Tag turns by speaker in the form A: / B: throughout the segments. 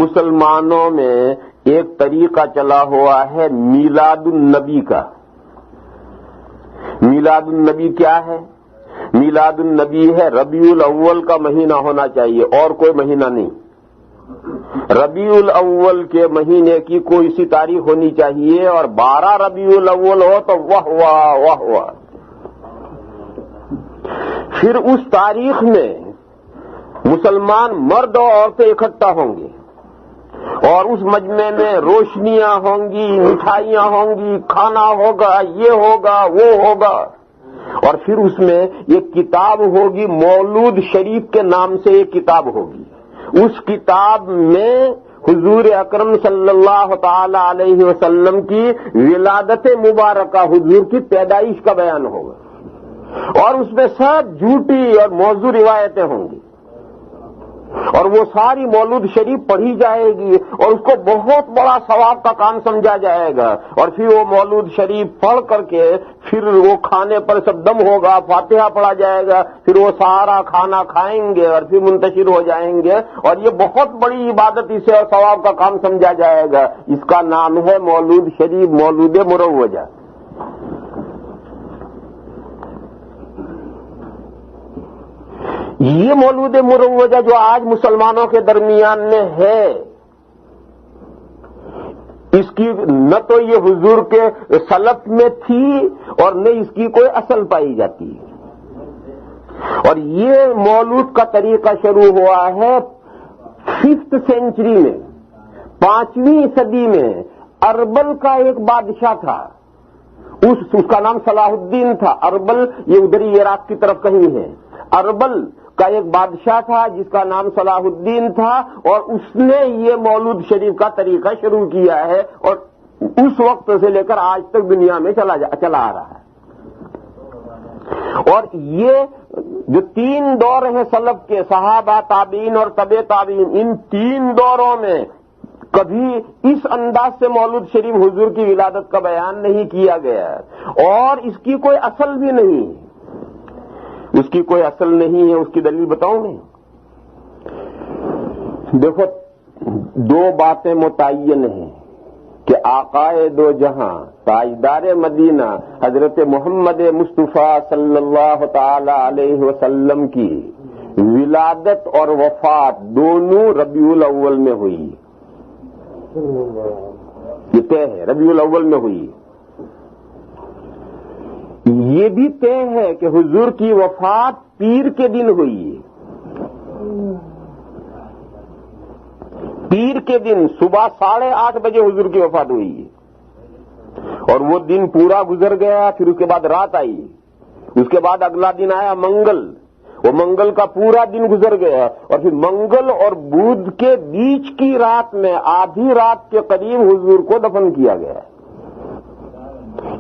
A: مسلمانوں میں ایک طریقہ چلا ہوا ہے میلاد النبی کا. میلاد النبی کیا ہے؟ میلاد النبی ہے ربیع الاول کا مہینہ ہونا چاہیے اور کوئی مہینہ نہیں. ربیع الاول کے مہینے کی کوئی سی تاریخ ہونی چاہیے اور 12 ربیع الاول ہو تو واہ واہ واہ واہ. پھر اس تاریخ میں مسلمان مرد اور عورتیں اکٹھا ہوں گے اور اس مجمع میں روشنیاں ہوں گی، مٹھائیاں ہوں گی، کھانا ہوگا، یہ ہوگا وہ ہوگا. اور پھر اس میں ایک کتاب ہوگی، مولود شریف کے نام سے ایک کتاب ہوگی. اس کتاب میں حضور اکرم صلی اللہ تعالی علیہ وسلم کی ولادت مبارکہ، حضور کی پیدائش کا بیان ہوگا اور اس میں سب جھوٹی اور موضوع روایتیں ہوں گی اور وہ ساری مولود شریف پڑھی جائے گی اور اس کو بہت بڑا ثواب کا کام سمجھا جائے گا. اور پھر وہ مولود شریف پڑھ کر کے پھر وہ کھانے پر سب دم ہوگا، فاتحہ پڑھا جائے گا، پھر وہ سارا کھانا کھائیں گے اور پھر منتشر ہو جائیں گے اور یہ بہت بڑی عبادت اسے اور ثواب کا کام سمجھا جائے گا. اس کا نام ہے مولود شریف، مولود مروجہ. یہ مولود مروجہ جو آج مسلمانوں کے درمیان میں ہے، اس کی نہ تو یہ حضور کے سلف میں تھی اور نہ اس کی کوئی اصل پائی جاتی. اور یہ مولود کا طریقہ شروع ہوا ہے 5th سینچری میں، 5ویں صدی میں. اربل کا ایک بادشاہ تھا، اس کا نام صلاح الدین تھا. اربل یہ ادھر عراق کی طرف کہیں ہے. اربل کا ایک بادشاہ تھا جس کا نام صلاح الدین تھا اور اس نے یہ مولود شریف کا طریقہ شروع کیا ہے اور اس وقت سے لے کر آج تک دنیا میں چلا آ رہا ہے. اور یہ جو 3 دور ہیں سلف کے، صحابہ، تابعین اور تبع تابعین، ان 3 دوروں میں کبھی اس انداز سے مولود شریف حضور کی ولادت کا بیان نہیں کیا گیا اور اس کی کوئی اصل بھی نہیں. اس کی کوئی اصل نہیں ہے. اس کی دلیل بتاؤں میں. دیکھو 2 باتیں متعین ہیں کہ آقائے دو جہاں تاجدار مدینہ حضرت محمد مصطفیٰ صلی اللہ تعالی علیہ وسلم کی ولادت اور وفات دونوں ربیع الاول میں ہوئی. یہ طے ہے، ربیع الاول میں ہوئی. یہ بھی طے ہے کہ حضور کی وفات پیر کے دن ہوئی. پیر کے دن صبح 8:30 بجے حضور کی وفات ہوئی اور وہ دن پورا گزر گیا. پھر اس کے بعد رات آئی، اس کے بعد اگلا دن آیا منگل، وہ منگل کا پورا دن گزر گیا اور پھر منگل اور بدھ کے بیچ کی رات میں آدھی رات کے قریب حضور کو دفن کیا گیا.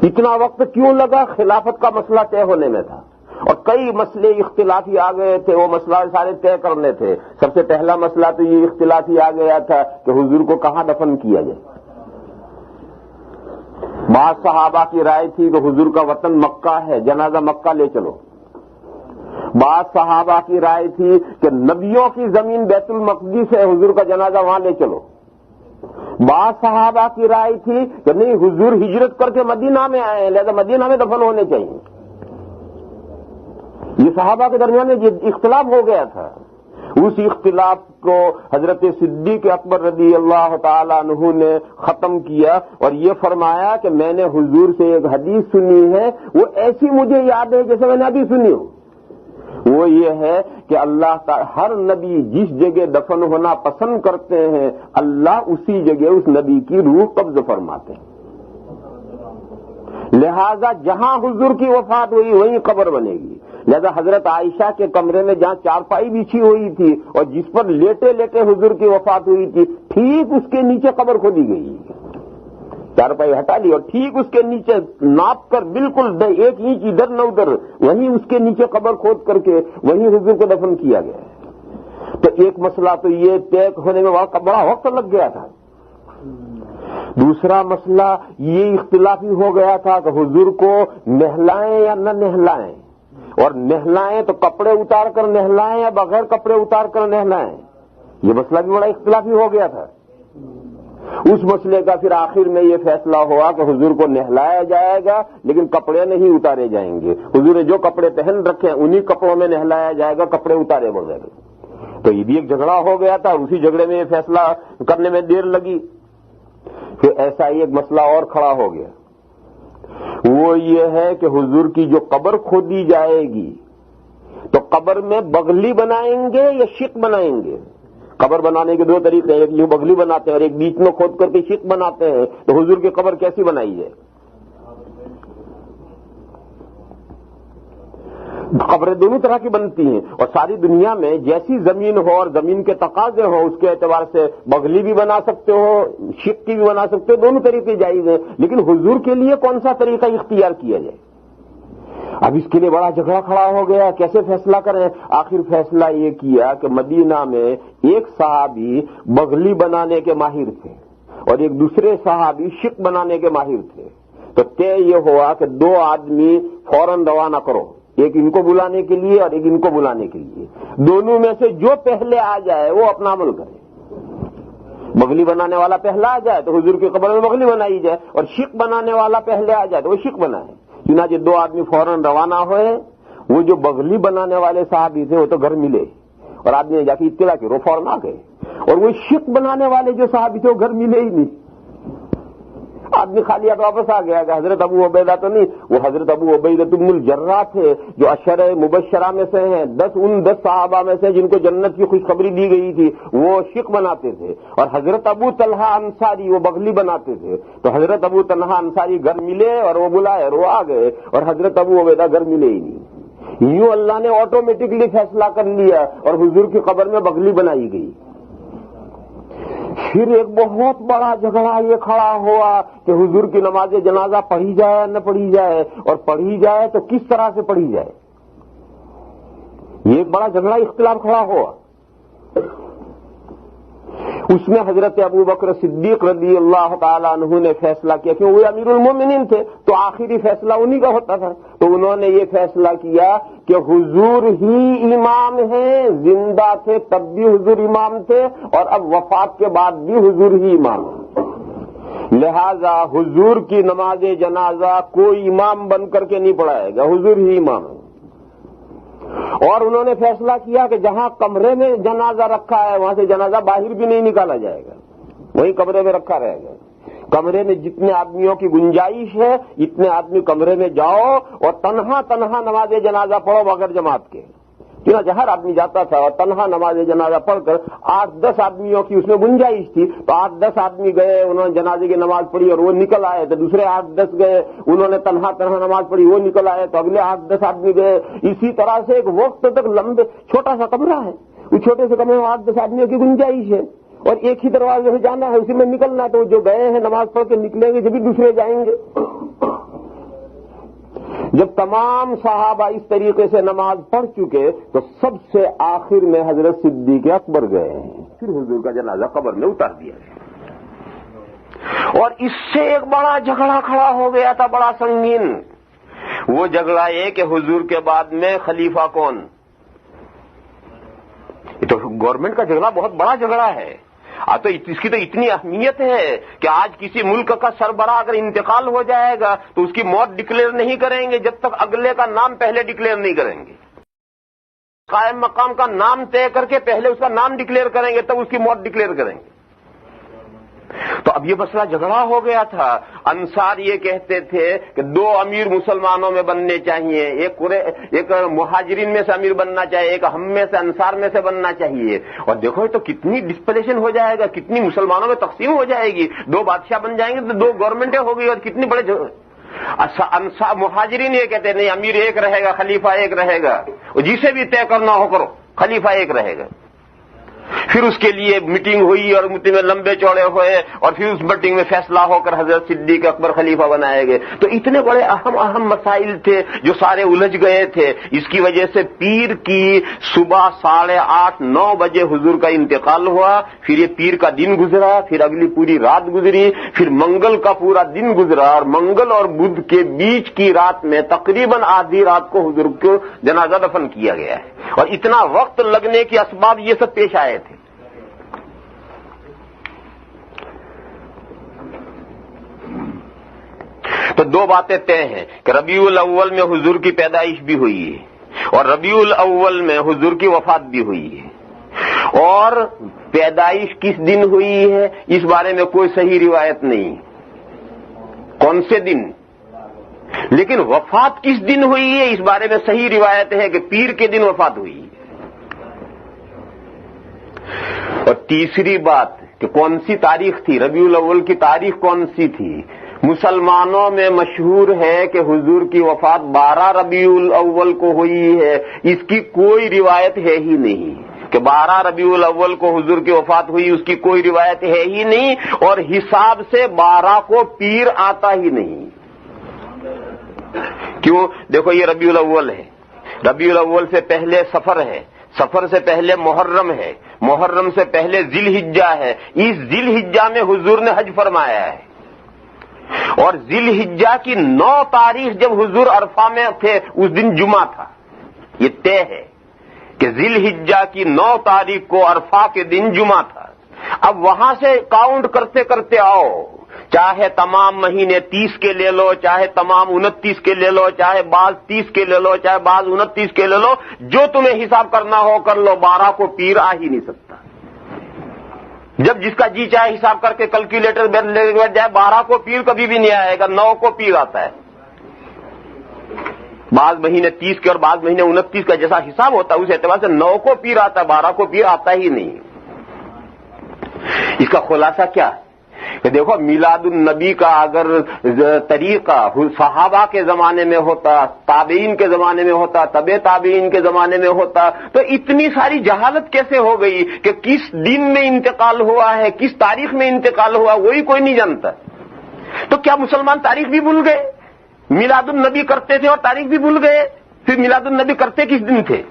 A: اتنا وقت کیوں لگا؟ خلافت کا مسئلہ طے ہونے میں تھا اور کئی مسئلے اختلافی آ گئے تھے، وہ مسئلہ سارے طے کرنے تھے. سب سے پہلا مسئلہ تو یہ اختلافی آ گیا تھا کہ حضور کو کہاں دفن کیا جائے. بعض صحابہ کی رائے تھی کہ حضور کا وطن مکہ ہے، جنازہ مکہ لے چلو. بعض صحابہ کی رائے تھی کہ نبیوں کی زمین بیت المقدس ہے، حضور کا جنازہ وہاں لے چلو. بعض صحابہ کی رائے تھی کہ نہیں، حضور ہجرت کر کے مدینہ میں آئے ہیں لہذا مدینہ میں دفن ہونے چاہیے. یہ صحابہ کے درمیان میں یہ اختلاف ہو گیا تھا. اس اختلاف کو حضرت صدیق اکبر رضی اللہ تعالی عنہ نے ختم کیا اور یہ فرمایا کہ میں نے حضور سے ایک حدیث سنی ہے، وہ ایسی مجھے یاد ہے جیسے میں نے ابھی سنی ہو. وہ یہ ہے کہ اللہ تعالی ہر نبی جس جگہ دفن ہونا پسند کرتے ہیں اللہ اسی جگہ اس نبی کی روح قبض فرماتے ہیں. لہذا جہاں حضور کی وفات ہوئی وہیں قبر بنے گی. لہذا حضرت عائشہ کے کمرے میں جہاں چارپائی بچھی ہوئی تھی اور جس پر لیٹے لیٹے حضور کی وفات ہوئی تھی ٹھیک اس کے نیچے قبر کھودی گئی. چارپائی ہٹا لی اور ٹھیک اس کے نیچے ناپ کر بالکل 1 انچ ادھر نہ ادھر وہیں اس کے نیچے قبر کھود کر کے وہیں حضور کو دفن کیا گیا. تو ایک مسئلہ تو یہ طے ہونے میں بڑا وقت لگ گیا تھا. دوسرا مسئلہ یہ اختلافی ہو گیا تھا کہ حضور کو نہلائیں یا نہ نہلائیں، اور نہلائیں تو کپڑے اتار کر نہلائیں یا بغیر کپڑے اتار کر نہلائیں. یہ مسئلہ بھی بڑا اختلافی ہو گیا تھا. اس مسئلے کا پھر آخر میں یہ فیصلہ ہوا کہ حضور کو نہلایا جائے گا لیکن کپڑے نہیں اتارے جائیں گے. حضور نے جو کپڑے پہن رکھے ہیں انہی کپڑوں میں نہلایا جائے گا, کپڑے اتارے بغیر. تو یہ بھی ایک جھگڑا ہو گیا تھا, اور اسی جھگڑے میں یہ فیصلہ کرنے میں دیر لگی. پھر ایسا ہی ایک مسئلہ اور کھڑا ہو گیا, وہ یہ ہے کہ حضور کی جو قبر کھودی جائے گی تو قبر میں بغلی بنائیں گے یا شق بنائیں گے. قبر بنانے کے دو طریقے ہیں, ایک یوں بغلی بناتے ہیں اور ایک بیچ میں کھود کر کے شق بناتے ہیں. تو حضور کی قبر کیسی بنائی جائے؟ قبریں دونوں طرح کی بنتی ہیں, اور ساری دنیا میں جیسی زمین ہو اور زمین کے تقاضے ہوں اس کے اعتبار سے بغلی بھی بنا سکتے ہو, شق کی بھی بنا سکتے ہو, دونوں طریقے جائز ہیں. لیکن حضور کے لیے کون سا طریقہ اختیار کیا جائے؟ اب اس کے لیے بڑا جھگڑا کھڑا ہو گیا, کیسے فیصلہ کریں؟ آخر فیصلہ یہ کیا کہ مدینہ میں ایک صحابی بغلی بنانے کے ماہر تھے اور ایک دوسرے صحابی شق بنانے کے ماہر تھے. تو طے یہ ہوا کہ دو آدمی فوراً روانہ کرو, ایک ان کو بلانے کے لیے اور ایک ان کو بلانے کے لیے. دونوں میں سے جو پہلے آ جائے وہ اپنا عمل کرے. بغلی بنانے والا پہلا آ جائے تو حضور کی قبر میں بغلی بنائی جائے, اور شق بنانے والا پہلے آ جائے تو وہ شق بنائے. چنانچہ دو آدمی فوراً روانہ ہوئے. وہ جو بغلی بنانے والے صحابی تھے وہ تو گھر ملے, اور آدمی نے جا کے اطلاع کی, وہ فوراً آ گئے. اور وہ شق بنانے والے جو صحابی تھے وہ گھر ملے ہی نہیں. آدمی خالی ہاتھ واپس آ گیا کہ حضرت ابو عبیدہ تو نہیں. وہ حضرت ابو عبیدہ بن الجراح تھے جو عشرہ مبشرہ میں سے ہیں, 10 صحابہ میں سے جن کو جنت کی خوشخبری دی گئی تھی. وہ شق بناتے تھے. اور حضرت ابو طلحہ انصاری وہ بغلی بناتے تھے. تو حضرت ابو طلحہ انصاری گھر ملے اور وہ بلائے اور وہ آ گئے, اور حضرت ابو عبیدہ گھر ملے ہی نہیں. یوں اللہ نے آٹومیٹکلی فیصلہ کر لیا اور حضور کی قبر میں بغلی بنائی گئی. پھر ایک بہت بڑا جھگڑا یہ کھڑا ہوا کہ حضور کی نماز جنازہ پڑھی جائے یا نہ پڑھی جائے, اور پڑھی جائے تو کس طرح سے پڑھی جائے. یہ ایک بڑا جھگڑا اختلاف کھڑا ہوا. اس میں حضرت ابو بکر صدیق رضی اللہ تعالیٰ عنہ نے فیصلہ کیا, کہ وہ امیر المومنین تھے تو آخری فیصلہ انہی کا ہوتا تھا. تو انہوں نے یہ فیصلہ کیا کہ حضور ہی امام ہیں, زندہ تھے تب بھی حضور امام تھے, اور اب وفات کے بعد بھی حضور ہی امام ہیں. لہذا حضور کی نماز جنازہ کوئی امام بن کر کے نہیں پڑھائے گا, حضور ہی امام ہے. اور انہوں نے فیصلہ کیا کہ جہاں کمرے میں جنازہ رکھا ہے وہاں سے جنازہ باہر بھی نہیں نکالا جائے گا, وہی کمرے میں رکھا رہے گا. کمرے میں جتنے آدمیوں کی گنجائش ہے اتنے آدمی کمرے میں جاؤ اور تنہا نماز جنازہ پڑھو بغیر جماعت کے. چنانچہ ہر آدمی جاتا تھا اور تنہا نماز جنازہ پڑھ کر 8-10 آدمیوں کی اس میں گنجائش تھی. تو 8-10 آدمی گئے, انہوں نے جنازے کی نماز پڑھی اور وہ نکل آئے. تو دوسرے 8-10 گئے, انہوں نے تنہا نماز پڑھی, وہ نکل آئے. تو اگلے 8-10 آدمی گئے. اسی طرح سے ایک وقت تک لمبے چھوٹا سا کمرہ ہے, اس چھوٹے سے کمرے میں 8-10 آدمیوں کی گنجائش ہے, اور ایک ہی دروازے سے جانا ہے, اسی میں نکلنا ہے. تو جو گئے ہیں نماز پڑھ کے نکلیں گے, جب بھی دوسرے جائیں گے. جب تمام صحابہ اس طریقے سے نماز پڑھ چکے تو سب سے آخر میں حضرت صدیق اکبر گئے ہیں. پھر حضور کا جنازہ قبر میں اتار دیا گیا. اور اس سے ایک بڑا جھگڑا کھڑا ہو گیا تھا, بڑا سنگین. وہ جھگڑا یہ کہ حضور کے بعد میں خلیفہ کون. یہ تو گورنمنٹ کا جھگڑا بہت بڑا جھگڑا ہے. تو اس کی تو اتنی اہمیت ہے کہ آج کسی ملک کا سربراہ اگر انتقال ہو جائے گا تو اس کی موت ڈکلیئر نہیں کریں گے جب تک اگلے کا نام پہلے ڈکلیئر نہیں کریں گے. قائم مقام کا نام طے کر کے پہلے اس کا نام ڈکلیئر کریں گے تب اس کی موت ڈکلیئر کریں گے. تو اب یہ مسئلہ جھگڑا ہو گیا تھا. انصار یہ کہتے تھے کہ 2 امیر مسلمانوں میں بننے چاہیے, ایک مہاجرین میں سے امیر بننا چاہیے, ایک ہم میں سے انصار میں سے بننا چاہیے. اور دیکھو تو کتنی ڈسپلیشن ہو جائے گا, کتنی مسلمانوں میں تقسیم ہو جائے گی. 2 بادشاہ بن جائیں گے تو 2 گورنمنٹیں ہو گئی, اور کتنی بڑے مہاجرین یہ کہتے ہیں نہیں امیر ایک رہے گا, خلیفہ ایک رہے گا, جسے بھی طے کرنا ہو کرو, خلیفہ ایک رہے گا. پھر اس کے لیے میٹنگ ہوئی اور میٹنگ میں لمبے چوڑے ہوئے, اور پھر اس میٹنگ میں فیصلہ ہو کر حضرت صدیق اکبر خلیفہ بنائے گئے. تو اتنے بڑے اہم مسائل تھے جو سارے الجھ گئے تھے. اس کی وجہ سے پیر کی صبح 8:30-9 بجے حضور کا انتقال ہوا. پھر یہ پیر کا دن گزرا, پھر اگلی پوری رات گزری, پھر منگل کا پورا دن گزرا, اور منگل اور بدھ کے بیچ کی رات میں تقریباً آدھی رات کو حضور کو جنازہ دفن کیا گیا ہے. اور اتنا وقت لگنے کے اسباب یہ سب پیش آئے تھے. دو باتیں طے ہیں کہ ربیع الاول میں حضور کی پیدائش بھی ہوئی ہے اور ربیع الاول میں حضور کی وفات بھی ہوئی ہے، اور پیدائش کس دن ہوئی ہے اس بارے میں کوئی صحیح روایت نہیں، کون سے دن، لیکن وفات کس دن ہوئی ہے اس بارے میں صحیح روایت ہے کہ پیر کے دن وفات ہوئی ہے۔ اور تیسری بات کہ کون سی تاریخ تھی، ربیع الاول کی تاریخ کون سی تھی؟ مسلمانوں میں مشہور ہے کہ حضور کی وفات 12 ربیع الاول کو ہوئی ہے، اس کی کوئی روایت ہے ہی نہیں کہ 12 ربیع الاول کو حضور کی وفات ہوئی، اس کی کوئی روایت ہے ہی نہیں، اور حساب سے 12 کو پیر آتا ہی نہیں۔ کیوں؟ دیکھو یہ ربیع الاول ہے، ربیع الاول سے پہلے صفر ہے، صفر سے پہلے محرم ہے، محرم سے پہلے ذی الحجہ ہے، اس ذی الحجہ میں حضور نے حج فرمایا ہے، اور ذی الحجہ کی 9 تاریخ جب حضور عرفہ میں تھے اس دن جمعہ تھا، یہ طے ہے کہ ذی الحجہ کی 9 تاریخ کو عرفہ کے دن جمعہ تھا۔ اب وہاں سے کاؤنٹ کرتے کرتے آؤ، چاہے تمام مہینے 30 کے لے لو، چاہے تمام 29 کے لے لو، چاہے بعض 30 کے لے لو، چاہے بعض 29 کے لے لو، جو تمہیں حساب کرنا ہو کر لو، 12 کو پیر آ ہی نہیں سکتا۔ جب جس کا جی چاہے حساب کر کے کیلکولیٹر لے کے بیٹھ جائے، 12 کو پیر کبھی بھی نہیں آئے گا، 9 کو پیر آتا ہے۔ بعض مہینے 30 کے اور بعض مہینے 29 کا جیسا حساب ہوتا ہے اس اعتبار سے 9 کو پیر آتا ہے، 12 کو پیر آتا ہی نہیں۔ اس کا خلاصہ کیا ہے کہ دیکھو میلاد النبی کا اگر طریقہ صحابہ کے زمانے میں ہوتا، تابعین کے زمانے میں ہوتا، تبع تابعین کے زمانے میں ہوتا، تو اتنی ساری جہالت کیسے ہو گئی کہ کس دن میں انتقال ہوا ہے، کس تاریخ میں انتقال ہوا، وہی کوئی نہیں جانتا۔ تو کیا مسلمان تاریخ بھی بھول گئے؟ میلاد النبی کرتے تھے اور تاریخ بھی بھول گئے؟ پھر میلاد النبی کرتے کس دن تھے؟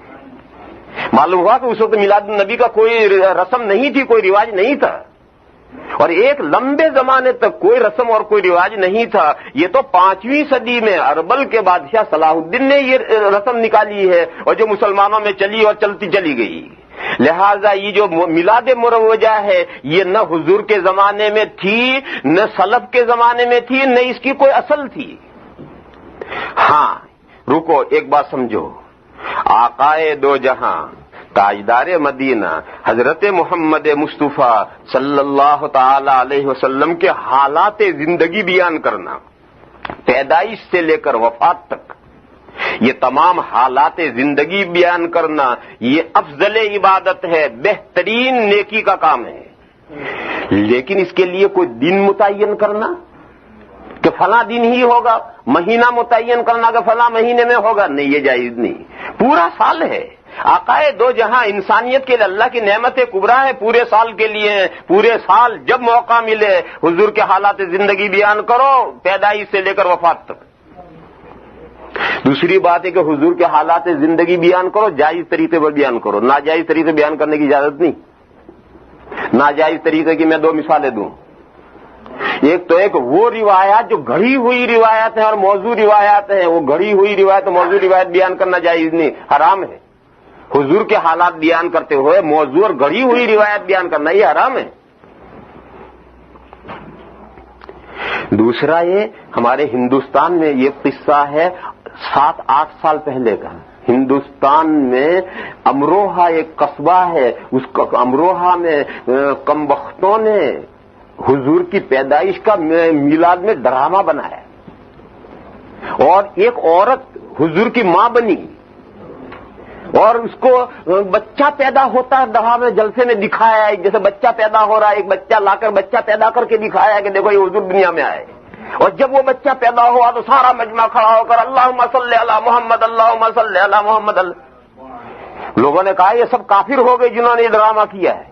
A: معلوم ہوا کہ اس وقت میلاد النبی کا کوئی رسم نہیں تھی، کوئی رواج نہیں تھا، اور ایک لمبے زمانے تک کوئی رسم اور کوئی رواج نہیں تھا۔ یہ تو 5ویں صدی میں اربل کے بادشاہ صلاح الدین نے یہ رسم نکالی ہے، اور جو مسلمانوں میں چلی اور چلتی چلی گئی۔ لہذا یہ جو میلاد مروجہ ہے یہ نہ حضور کے زمانے میں تھی، نہ سلف کے زمانے میں تھی، نہ اس کی کوئی اصل تھی۔ ہاں رکو، ایک بات سمجھو، آقائے دو جہاں تاجدار مدینہ حضرت محمد مصطفیٰ صلی اللہ تعالی علیہ وسلم کے حالات زندگی بیان کرنا، پیدائش سے لے کر وفات تک یہ تمام حالات زندگی بیان کرنا، یہ افضل عبادت ہے، بہترین نیکی کا کام ہے۔ لیکن اس کے لیے کوئی دن متعین کرنا کہ فلاں دن ہی ہوگا، مہینہ متعین کرنا کہ فلاں مہینے میں ہوگا، نہیں، یہ جائز نہیں۔ پورا سال ہے، آقائے دو جہاں انسانیت کے لیے اللہ کی نعمت کبریٰ ہے، پورے سال کے لیے، پورے سال جب موقع ملے حضور کے حالات زندگی بیان کرو، پیدائش سے لے کر وفات تک۔ دوسری بات ہے کہ حضور کے حالات زندگی بیان کرو، جائز طریقے پر بیان کرو، ناجائز طریقے بیان کرنے کی اجازت نہیں۔ ناجائز طریقے کی میں 2 مثالیں دوں۔ ایک وہ روایات جو گھڑی ہوئی روایات ہیں اور موضوع روایات ہیں، وہ گھڑی ہوئی روایت اور موضوع روایت بیان کرنا جائز نہیں، حرام ہے۔ حضور کے حالات بیان کرتے ہوئے موضوع اور گھڑی ہوئی روایت بیان کرنا یہ حرام ہے۔ دوسرا یہ ہمارے ہندوستان میں یہ قصہ ہے 7-8 سال پہلے کا۔ ہندوستان میں امروہہ ایک قصبہ ہے، اس امروہہ میں کمبختوں نے حضور کی پیدائش کا میلاد میں ڈرامہ بنایا، اور ایک عورت حضور کی ماں بنی اور اس کو بچہ پیدا ہوتا ہے دہا میں جلسے میں دکھایا ہے، جیسے بچہ پیدا ہو رہا ہے، ایک بچہ لا کر بچہ پیدا کر کے دکھایا ہے کہ دیکھو یہ حضور دنیا میں آئے۔ اور جب وہ بچہ پیدا ہوا تو سارا مجمع کھڑا ہو کر اللہم صلی علی محمد، اللہم صلی علی محمد۔ لوگوں نے کہا یہ سب کافر ہو گئے جنہوں نے یہ ڈرامہ کیا ہے۔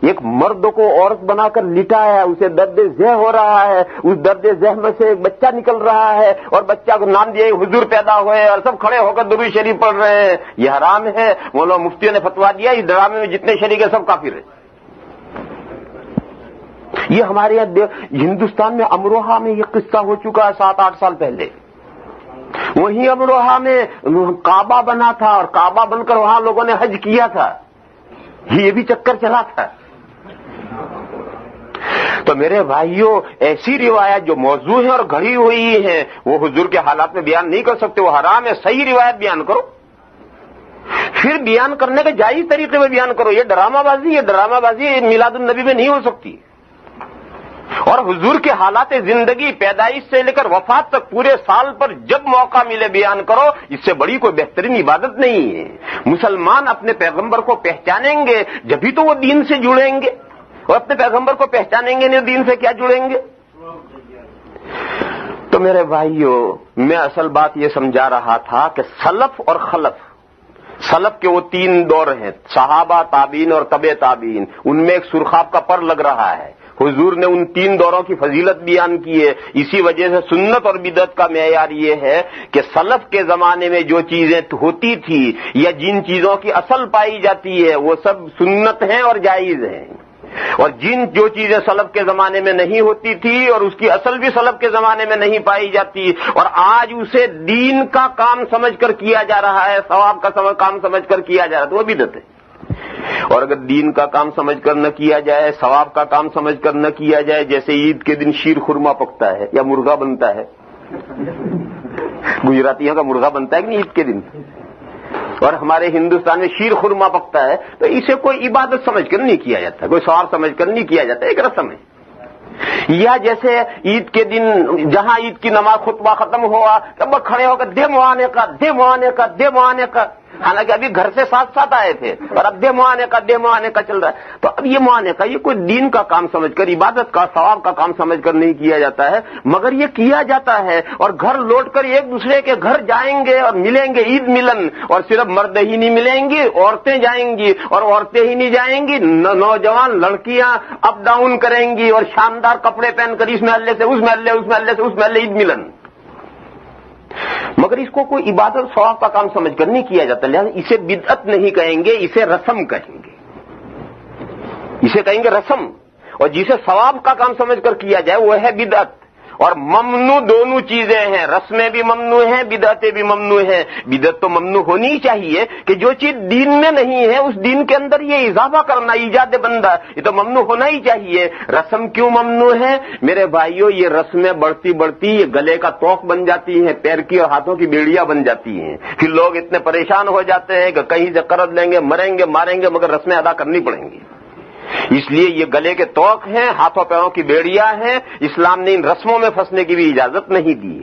A: ایک مرد کو عورت بنا کر لٹایا، اسے درد ذہ ہو رہا ہے، اس درد ذہ میں سے ایک بچہ نکل رہا ہے، اور بچہ کو نام دیا حضور پیدا ہوئے، اور سب کھڑے ہو کر درود شریف پڑھ رہے ہیں۔ یہ حرام ہے۔ مولانا مفتیوں نے فتویٰ دیا اس ڈرامے میں جتنے شریک ہیں سب کافر ہیں۔ یہ ہمارے یہاں ہندوستان میں امروہہ میں یہ قصہ ہو چکا ہے 7-8 سال پہلے۔ وہیں امروہہ میں کعبہ بنا تھا، اور کعبہ بن کر وہاں لوگوں نے حج کیا تھا، یہ بھی چکر چلا تھا۔ تو میرے بھائیوں ایسی روایت جو موضوع ہیں اور گھڑی ہوئی ہیں وہ حضور کے حالات میں بیان نہیں کر سکتے، وہ حرام ہے. صحیح روایت بیان کرو، پھر بیان کرنے کے جائز طریقے میں بیان کرو. یہ ڈرامہ بازی میلاد النبی میں نہیں ہو سکتی. اور حضور کے حالات زندگی پیدائش سے لے کر وفات تک پورے سال پر جب موقع ملے بیان کرو، اس سے بڑی کوئی بہترین عبادت نہیں ہے. مسلمان اپنے پیغمبر کو پہچانیں گے جبھی تو وہ دین سے جڑیں گے، اور اپنے پیغمبر کو پہچانیں گے نہیں دین سے کیا جڑیں گے. تو میرے بھائیوں میں اصل بات یہ سمجھا رہا تھا کہ سلف اور خلف، سلف کے وہ 3 دور ہیں، صحابہ، تابعین اور تبع تابعین. ان میں ایک سرخاب کا پر لگ رہا ہے. حضور نے ان 3 دوروں کی فضیلت بیان کی ہے. اسی وجہ سے سنت اور بدعت کا معیار یہ ہے کہ سلف کے زمانے میں جو چیزیں ہوتی تھی یا جن چیزوں کی اصل پائی جاتی ہے وہ سب سنت ہیں اور جائز ہیں، اور جو چیزیں سلف کے زمانے میں نہیں ہوتی تھی اور اس کی اصل بھی سلف کے زمانے میں نہیں پائی جاتی اور آج اسے دین کا کام سمجھ کر کیا جا رہا ہے، ثواب کا کام سمجھ کر کیا جا رہا ہے، تو وہ بدعت ہے. اور اگر دین کا کام سمجھ کر نہ کیا جائے، ثواب کا کام سمجھ کر نہ کیا جائے، جیسے عید کے دن شیر خورما پکتا ہے یا مرغا بنتا ہے، گجراتیوں کا مرغا بنتا ہے کہ نہیں عید کے دن، اور ہمارے ہندوستان میں شیر خورما پکتا ہے، تو اسے کوئی عبادت سمجھ کر نہیں کیا جاتا، کوئی ثواب سمجھ کر نہیں کیا جاتا، ایک رسم ہے. یا جیسے عید کے دن جہاں عید کی نماز خطبہ ختم ہوا تب کھڑے ہو کر دے معانے کا، حالانکہ ابھی گھر سے ساتھ آئے تھے اور اب دے معانے کا چل رہا ہے. تو اب یہ معانے کا یہ کوئی دین کا کام سمجھ کر، عبادت کا ثواب کا کام سمجھ کر نہیں کیا جاتا ہے، مگر یہ کیا جاتا ہے. اور گھر لوٹ کر ایک دوسرے کے گھر جائیں گے اور ملیں گے، عید ملن، اور صرف مرد ہی نہیں ملیں گی، عورتیں جائیں گی، اور عورتیں ہی نہیں جائیں گی، نوجوان لڑکیاں اپ ڈاؤن کریں گی اور شاندار کپڑے پہن کر اس محلے سے اس محلے، اس محلے سے اس محلے عید ملن. مگر اس کو کوئی عبادت ثواب کا کام سمجھ کر نہیں کیا جاتا، لہذا اسے بدعت نہیں کہیں گے، اسے رسم کہیں گے، اسے کہیں گے رسم. اور جسے ثواب کا کام سمجھ کر کیا جائے وہ ہے بدعت. اور ممنوع دونوں چیزیں ہیں، رسمیں بھی ممنوع ہیں، بدعتیں بھی ممنوع ہیں. بدعت تو ممنوع ہونی چاہیے کہ جو چیز دین میں نہیں ہے اس دین کے اندر یہ اضافہ کرنا، ایجاد بندہ، یہ تو ممنوع ہونا ہی چاہیے. رسم کیوں ممنوع ہے میرے بھائیوں؟ یہ رسمیں بڑھتی یہ گلے کا توق بن جاتی ہیں، پیر کی اور ہاتھوں کی بیڑیاں بن جاتی ہیں. پھر لوگ اتنے پریشان ہو جاتے ہیں کہ کہیں سے قرض لیں گے، مریں گے، ماریں گے، مگر رسمیں ادا کرنی پڑیں گی. اس لیے یہ گلے کے توق ہیں، ہاتھوں پیروں کی بیڑیاں ہیں. اسلام نے ان رسموں میں پھنسنے کی بھی اجازت نہیں دی.